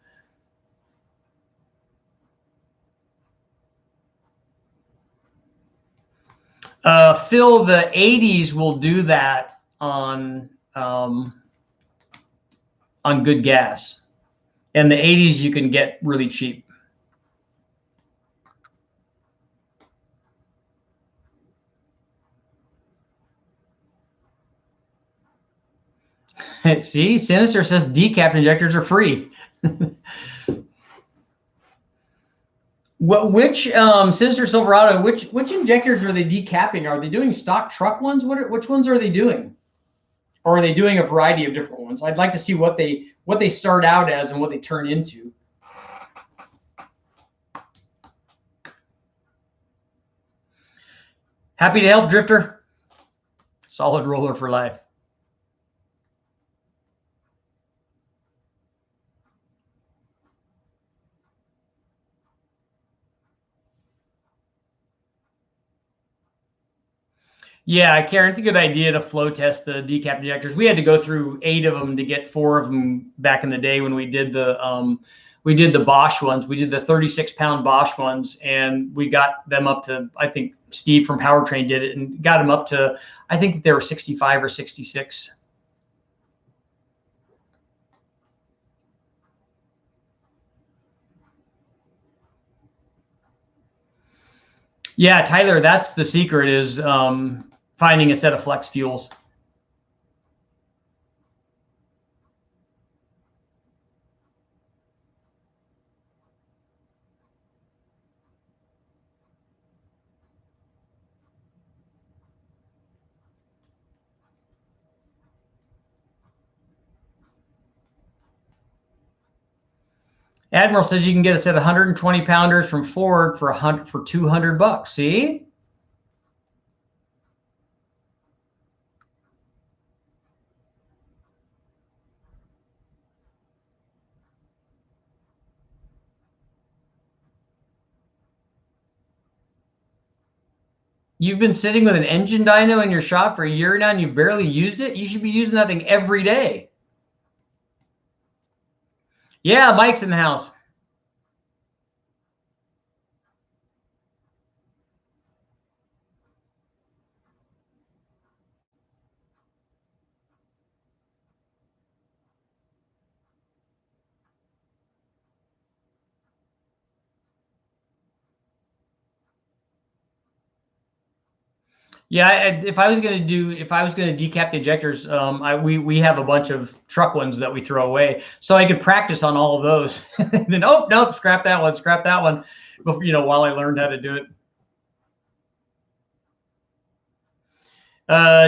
Phil, the 80s will do that on good gas, and the 80s you can get really cheap. See, Sinister says decapped injectors are free. Which Sinister Silverado? Which injectors are they decapping? Are they doing stock truck ones? Which ones are they doing? Or are they doing a variety of different ones? I'd like to see what they start out as and what they turn into. Happy to help, Drifter. Solid roller for life. Yeah, Karen, it's a good idea to flow test the decap injectors. We had to go through 8 of them to get 4 of them back in the day when we did the Bosch ones. We did the 36-pound Bosch ones, and we got them up to, I think Steve from Powertrain did it, and got them up to, I think they were 65 or 66. Yeah, Tyler, that's the secret, is finding a set of flex fuels. Admiral says you can get a set of 120 pounders from Ford for $200. See? You've been sitting with an engine dyno in your shop for a year now and you've barely used it? You should be using that thing every day. Yeah, Mike's in the house. Yeah, if I was going to decap the injectors, we have a bunch of truck ones that we throw away, so I could practice on all of those. Then nope, scrap that one, before, while I learned how to do it.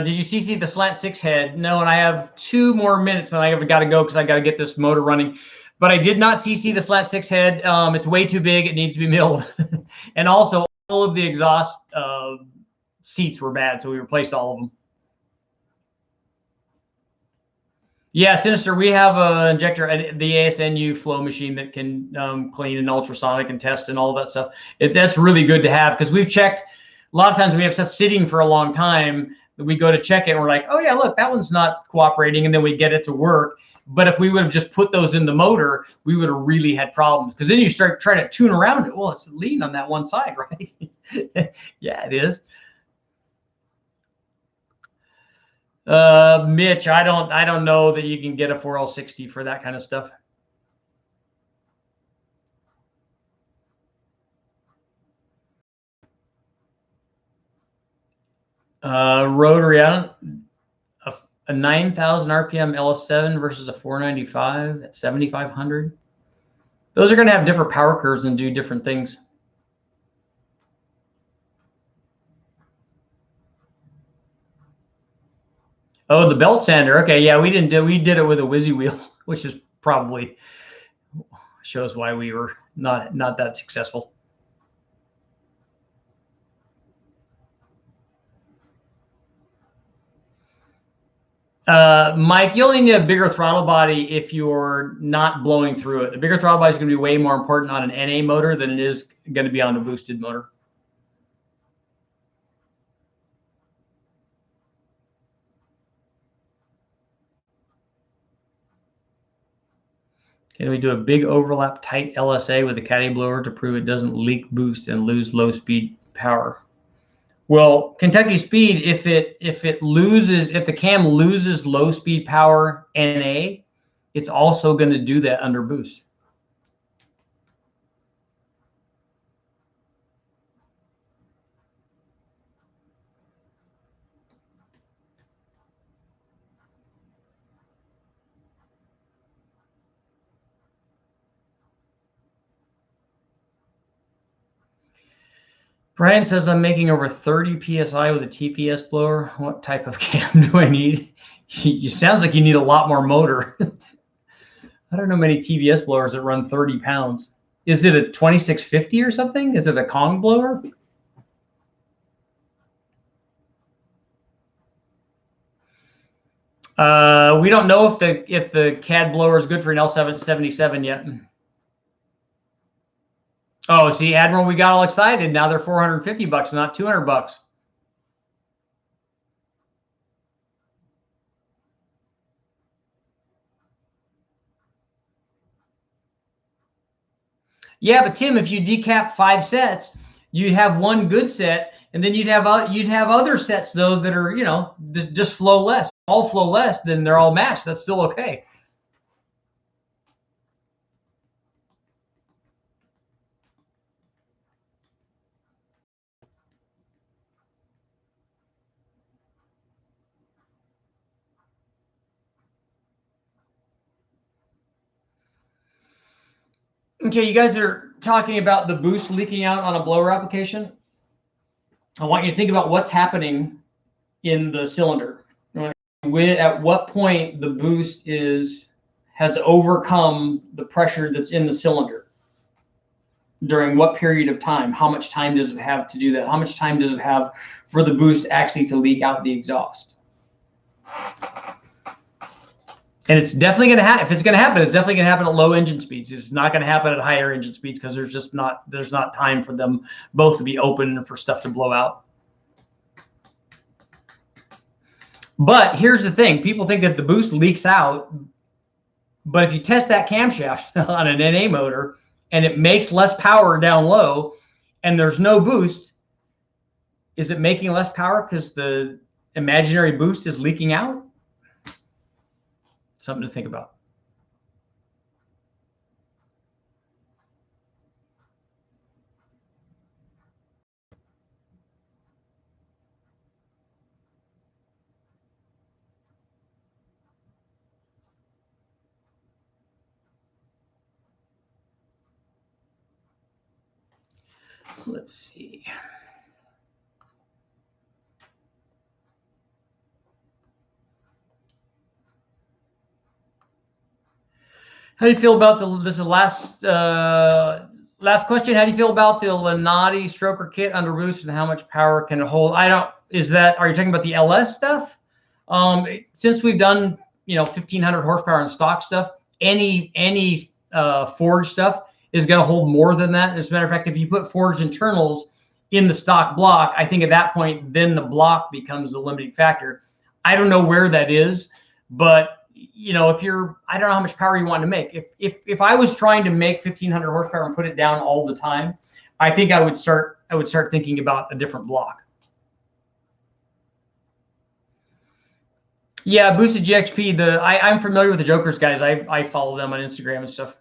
Did you CC the slant 6 head? No, and I have 2 more minutes, and I've got to go because I got to get this motor running. But I did not CC the slant 6 head. It's way too big; it needs to be milled. And also, all of the exhaust seats were bad, so we replaced all of them. Yeah, Sinister, we have an injector, the ASNU flow machine that can clean and ultrasonic and test and all of that stuff. That's really good to have, because we've checked. A lot of times we have stuff sitting for a long time that we go to check it and we're like, oh yeah, look, that one's not cooperating, and then we get it to work. But if we would have just put those in the motor, we would have really had problems, because then you start trying to tune around it. Well, it's leaning on that one side, right? Yeah, it is. Mitch, I don't know that you can get a 4L60 for that kind of stuff. Rotary, a 9,000 RPM LS7 versus a 495 at 7,500. Those are going to have different power curves and do different things. Oh, the belt sander. Okay, yeah, we did it with a Whizzy wheel, which is probably shows why we were not that successful. Mike, you only need a bigger throttle body if you're not blowing through it. The bigger throttle body is going to be way more important on an NA motor than it is going to be on a boosted motor. Can we do a big overlap tight LSA with a caddy blower to prove it doesn't leak boost and lose low speed power? Well, Kentucky Speed, if the cam loses low speed power NA, it's also going to do that under boost. Brian says, I'm making over 30 PSI with a TPS blower. What type of cam do I need? It sounds like you need a lot more motor. I don't know many TPS blowers that run 30 pounds. Is it a 2650 or something? Is it a Kong blower? We don't know if the CAD blower is good for an L777 yet. Oh, see, Admiral, we got all excited. Now they're 450 bucks, not 200 bucks. Yeah, but Tim, if you decap 5 sets, you have one good set, and then you'd have other sets though that are, you know, just flow less, all flow less. Then they're all matched. That's still okay. Okay, you guys are talking about the boost leaking out on a blower application. I want you to think about what's happening in the cylinder. At what point the boost has overcome the pressure that's in the cylinder. During what period of time? How much time does it have to do that? How much time does it have for the boost actually to leak out the exhaust? And it's definitely going to happen. If it's going to happen, it's definitely going to happen at low engine speeds. It's not going to happen at higher engine speeds because there's not time for them both to be open and for stuff to blow out. But here's the thing. People think that the boost leaks out. But if you test that camshaft on an NA motor and it makes less power down low and there's no boost, is it making less power because the imaginary boost is leaking out? Something to think about. Let's see. How do you feel about this is the last question. How do you feel about the Lenati stroker kit under boost and how much power can it hold? Are you talking about the LS stuff? Since we've done, 1,500 horsepower in stock stuff, any forged stuff is going to hold more than that. As a matter of fact, if you put forged internals in the stock block, I think at that point, then the block becomes the limiting factor. I don't know where that is, but I don't know how much power you want to make. If I was trying to make 1,500 horsepower and put it down all the time, I think I would start thinking about a different block. Yeah, Boosted GXP. I'm familiar with the Jokers guys. I follow them on Instagram and stuff.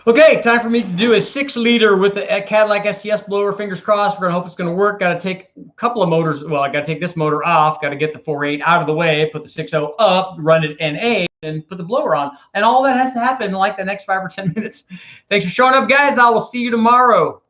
Okay, time for me to do a 6-liter with a Cadillac STS blower. Fingers crossed. We're gonna hope it's gonna work. Got to take a couple of motors. Well, I got to take this motor off. Got to get the 4.8 out of the way. Put the 6.0 up. Run it NA, and put the blower on. And all that has to happen in like the next 5 or 10 minutes. Thanks for showing up, guys. I will see you tomorrow.